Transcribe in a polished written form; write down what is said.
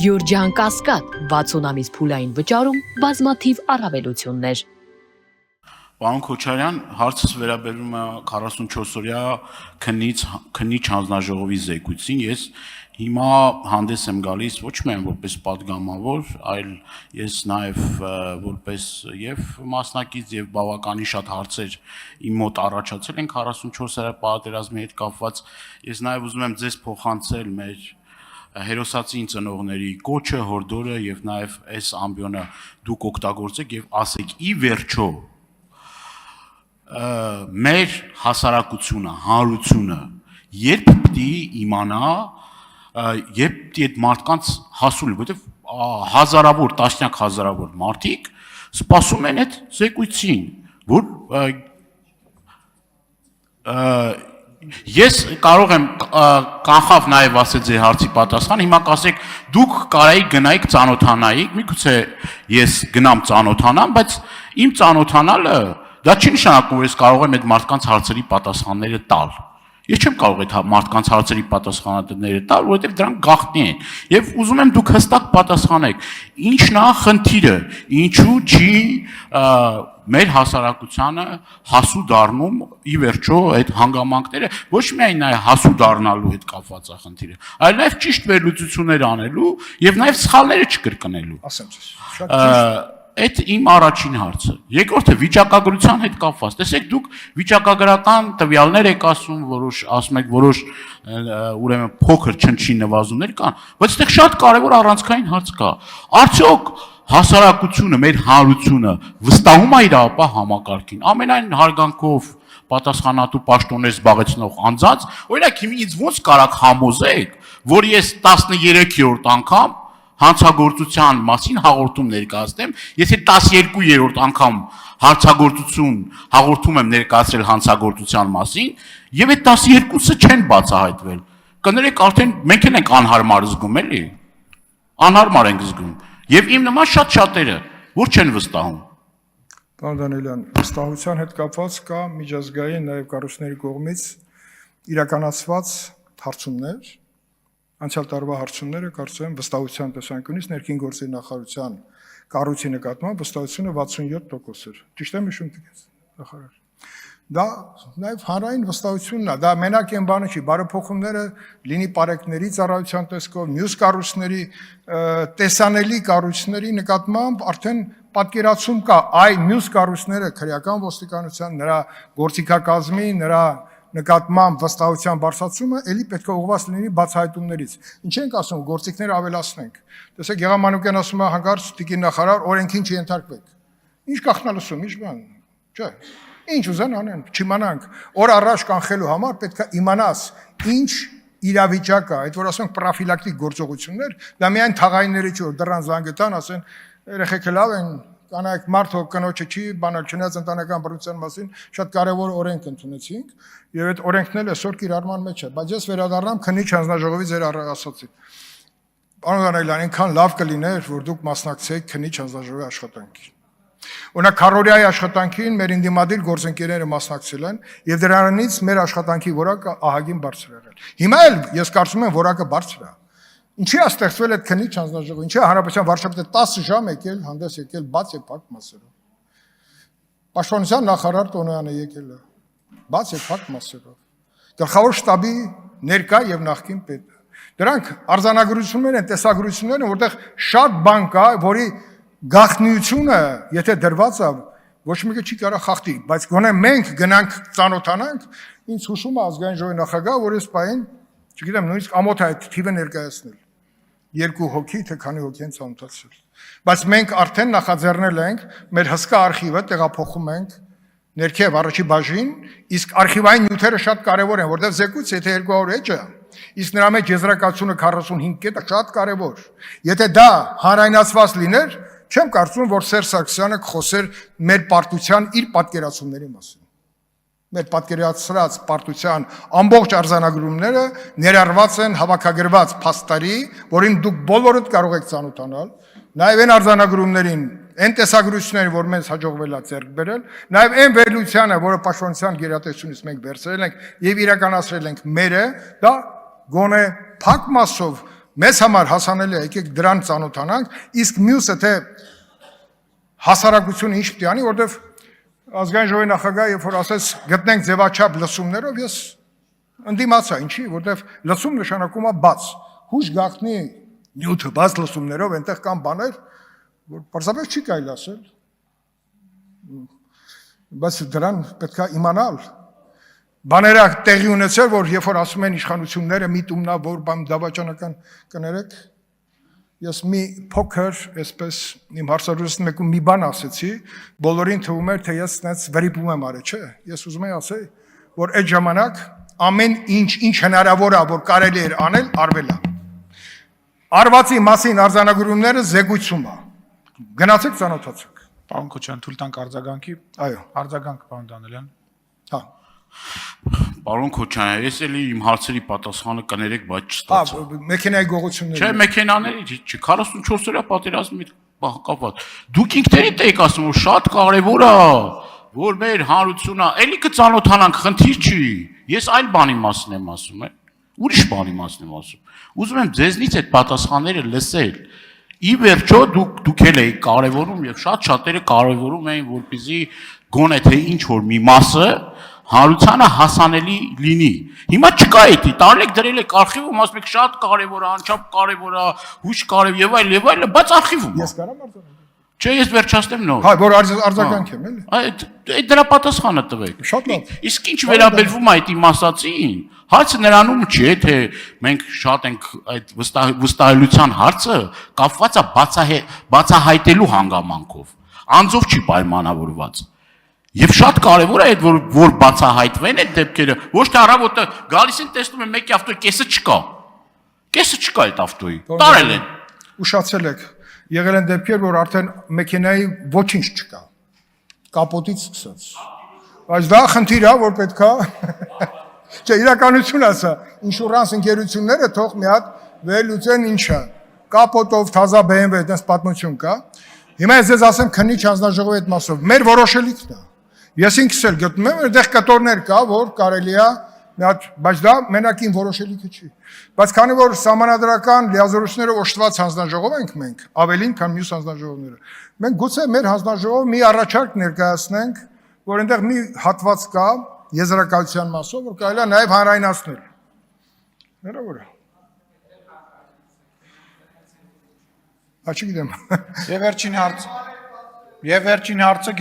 Գյուրջան Կասկադ 60 ամիս փուլային վճարում բազմաթիվ առավելություններ։ Պարոն Քոչարյան, հարցս վերաբերում է 44-օրյա քննիչ հանձնաժողովի զեկույցին։ Ես հիմա հանդես եմ գալիս ոչ միայն որպես падգամավոր, այլ ես նաև որպես եւ մասնակից եւ բավականին շատ հարցեր իմ մոտ առաջացել են 44-օրյա պատերազմի հետ կապված։ Ես նաև ուզում եմ ձեզ փոխանցել մեր հերոսացին ծնողների կոչը, հորդորը եւ նաև այս ամբիոնը դուք օգտագործեք եւ ասեք ի վերջո մեր հասարակությունը, հանրությունը երբ պիտի իմանա, երբ պիտի այդ մարդկանց հասուլ, որտեվ հազարավոր, տասնյակ հազարավոր մարդիկ սպասում են այդ զեկույցին, որ ես կարող եմ կանխավ նաև ասել ձեր հարցի պատասխան, հիմա կասեք դուք կարայիք գնայիք ծանոթանայիք, միգուցե ես գնամ ծանոթանամ, բայց իմ ծանոթանալը դա չի նշանակում, որ ես կարող եմ այդ մարդկանց հարցերի պատասխանները տալ։ Ես չեմ կարող այդ մարդկանց հարցերի պատասխանները տալ, որովհետև դրանք գաղտնի են։ Եվ ուզում եմ դուք հստակ պատասխանեք, ինչն է խնդիրը, ինչու չի մեր հասարակությանը հասու դառնում ի վերջո այդ հանգամանքները, ոչ միայն նաև հասու դառնալու հետ կապված է խնդիրը, այլ նաև ճիշտ վերլուծություններ անելու եւ նաև սխալները չկրկնելու։ Ասեմ ձեզ, շատ ճիշտ։ Այդ իմ առաջին հարցը։ Երկրորդը վիճակագրության հետ կապված։ Տեսեք, դուք վիճակագրական տվյալներ եք ասում, ասում եք որոշ ուրեմն փոքր չնչի նվազումներ կան, բայց այդտեղ շատ կարևոր առանցքային հարց կա։ Արդյոք հասարակությունը, մեր հանրությունը վստահում է իր ապա համակարգին։ Ամենայն հարգանքով պատասխանատու պաշտոններ զբաղեցնող անձանց, օրինակ հիմա ինձ ոնց կարաք համոզեք, որ ես 13-րդ անգամ հանցագործության մասին հաղորդում ներկայացնեմ, եթե 12-րդ անգամ հաղորդում եմ ներկայացրել հանցագործության մասին, եւ այդ 12-ը չեն բացահայտվել։ Կներեք, արդեն մենք ենք անհարմար զգում, էլի։ Անհարմար ենք զգում։ Եվ իմ նման շատ-շատերը, որ չեն վստահում։ Պարոն Դանիելյան, վստահության հետ կապված կա միջազգային նաև կառույցների կողմից իրականացված հարցումներ, անցյալ տարվա հարցումները կարծում եմ վստահության տեսանկյունից ներքին գործերի նախարարության կառույցի նկատմամբ վստահությունը 67% էր։ Ճիշտ եմ հիշում դուք, նախարար։ Դա նաև հանրային վստահությունն է, դա մենակ այն բանը չի, բարեփոխումները լինի պարեկների ծառայության տեսքով, մյուս կառույցների, տեսանելի կառույցների նկատմամբ արդեն պատկերացում կա, այ մյուս կառույցները քրեական ոստիկանության, նրա գործիքակազմի, նրա նկատմամբ վստահության բարձրացումը էլի պետք է ուղղված լինի բացահայտումներից։ Ինչ ենք ասում, գործիքները ավելացնենք։ Տեսեք, Գեղամ Մանուկյան ասում է հանկարծ տիկին նախարար, օրենքին չենթարկվեք։ Ինչ կախնալսում, ինչ բան, չէ։ Ինչ ուզեն անեն, չիմանանք։ Օր առաջ կանխելու համար պետք է իմանաս ինչ իրավիճակ է, այդ որ ասենք պրոֆիլակտիկ գործողություններ, դա միայն թաղայինների չի, որ դռան զանգետան ասեն, երեխեքը լավ են, կանայք մարդը կնոջը չի, բանալ չնայած ընտանեկան բռնության մասին շատ կարևոր օրենք ընդունեցինք, եւ այդ օրենքն էլ այսօր կիրառման մեջ է, բայց ես վերադառնամ քննիչ հանձնաժողովի ձեր ասացին։ Պարոն Դանիելյան, այնքան լավ կլիներ, որ դուք մասնակցեիք քննիչ հանձնաժողովի աշխատանքին։ Օրինակ քարորիայի աշխատանքին մեր ինդիմադիր գործընկերները մասնակցել են եւ դրանից մեր աշխատանքի որակը ահագին բարձր եղել։ Հիմա էլ ես կարծում եմ որակը բարձր է։ Ինչի է ստեղծվել այդ քննիչ հանձնաժողովը, ինչի է հանրապետության վարչապետը 10 ժամ եկել, հանդես եկել բաց եւ փակ մասերով։ Պաշտպանության նախարար Տոնոյանը եկել է, բաց եւ փակ մասերով։ Գլխավոր շտաբի ներկա եւ նախկին պետը։ Դրանք արձանագրություններ են, տեսագրություններ են, որտեղ շատ բան կա, որի գաղտնիությունը, եթե դրված է, ոչ մեկը չի կարող խախտի, բայց գոնե մենք գնանք ծանոթանանք, ինձ հուշում է ազգային ժողովի նախագահ, որ այս պահին, չգիտեմ, նույնիսկ ամոթ է այդ թիվը ներկայացնել։ 2 հոգի, թե քանի հոգի են ծանոթացել։ Բայց մենք արդեն նախաձեռնել ենք մեր հսկա արխիվը տեղափոխում ենք ներքև առաջի բաժին, իսկ արխիվային նյութերը շատ կարևոր են, որտեղ զեկույց, եթե 200 էջ է, իսկ նրա մեջ եզրակացությունը 45 կետը շատ կարևոր։ Եթե դա հանրայնացված լիներ, չեմ կարծում, որ Սերժ Սարգսյանը կխոսեր մեր պարտության իր պատկերացումների մասին։ Մեր պատկերացրած պարտության ամբողջ արձանագրումները ներառված են հավաքագրված փաստարի, որին դուք բոլորդ կարող եք ծանոթանալ, նաև այն արձանագրումներին, այն տեսագրություններին, որ մեզ հաջողվել է ձեռք բերել, նաև այն վերլուծությանը, որը պաշտպանության գերատեսչությունից մենք վերցրել ենք եւ իրականացրել ենք մերը, դա գոնե փակ մասով մեզ համար հասանելի է, եկեք դրան ծանոթանանք, իսկ մյուսը թե հասարակությունը ինչ պիտի անի, որտեվ ազգային ժողովի նախագահը երբ որ ասեց գտնենք ձևաչափ լսումներով, ես ընդդիմացա, ինչի, որտեվ լսում նշանակում է բաց, հուշ գաղտնի նյութը բաց լսումներով, այնտեղ կան բաներ, որ պարզապես չի կարելի ասել, բայց դրան պետք է իմանալ, բաները տեղի ունեցել, որ երբ որ ասում են իշխանությունները միտումնա, որ բան դավաճանական կներեք, ես մի փոքր, այսպես իմ հարցազրույցի մեկում մի բան ասեցի, բոլորին թվում էր, թե ես այդպես վրիպում եմ արել, չէ, ես ուզում եմ ասել, որ այդ ժամանակ ամեն ինչ հնարավոր է, որ կարելի էր անել, արվել է։ Արվածի մասին արձանագրումները զեկույցում է։ Գնացեք ծանոթացեք։ Պարոն Քոչարյան, թույլ տանք արձագանքի։ Այո։ Արձագանք, պարոն Դանիելյան։ Հա։ Պարոն Քոչարյան, ես էլի իմ հարցերի պատասխանը կներեք, բայց չստացա։ Մեքենայի գողությունները։ Չէ, մեքենաների, չի 44 օրյա պատերազմի կապված։ Դուք ինքներիդ եք ասում, որ շատ կարևոր է, որ մեր հանրությունը էլի կծանոթանանք, խնդիր չի։ Ես այլ բանի մասին եմ ասում, ուրիշ բանի մասին եմ ասում։ Ուզում եմ ձեզնից այդ պատասխանները լսել։ Ի վերջո դուք էլ եք կարևորում եւ շատերը կարևորում էին, որպեսզի գոնե թե ինչ որ մի մասը հանրությանը հասանելի լինի։ Հիմա չկա էդի, տարիք դրել եք արխիվում, ասում եք շատ կարևոր է, անչափ կարևոր է, հույս կարև եւ այլ, բայց արխիվում է։ Ես կարամ արձանագրել։ Չէ, ես վերջացնեմ նոր։ Հա, որ արձագանք եմ, էլի։ Այդ դրա պատասխանը տվեք։ Շատ լավ։ Իսկ ինչ վերաբերվում է այդ իմ ասացին, հարցը նրանում չի, թե մենք շատ ենք այդ վստահելիության հարցը կապված է բացահայտելու հանգամանքով։ Անձով չի պայմանավորված։ Եվ շատ կարևոր է այդ որ բացահայտվեն այդ դեպքերը, ոչ թե առավոտը գալիս են տեսնում են մեկի ավտոյի կեսը չկա։ Կեսը չկա այդ ավտոյի։ Տարել են։ Ուշացել եք։ Եղել են դեպքեր, որ արդեն մեքենայի ոչինչ չկա։ Կապոտից սկսած։ Բայց դա խնդիր է, որ պետքա չէ, իրականություն ասա, ինշուրանս ընկերությունները թող մի հատ վերլուծեն ինչա։ Կապոտով թազա BMW այդպես պատմություն կա։ Հիմա ես ձեզ ասեմ քննիչ հանձնաժողովի այդ մասով։ Մեր որոշելիքն է։ Ես ինքս էլ գտնում եմ, այդտեղ կտորներ կա, որ կարելի է մի հատ, բայց դա մենակ իմ որոշելիքը չի։ Բայց քանի որ սահմանադրական լիազորությունները օժտված հանձնաժողով ենք մենք, ավելին, քան մյուս հանձնաժողովները, մենք գուցե մեր հանձնաժողով մի առաջարկ ներկայացնենք, որ այնտեղ մի հատված կա եզրակացության մասով, որ կարելի է նաև հանրայնացնել։ Հնարավոր է։ Չգիտեմ։ Եվ վերջին հարցը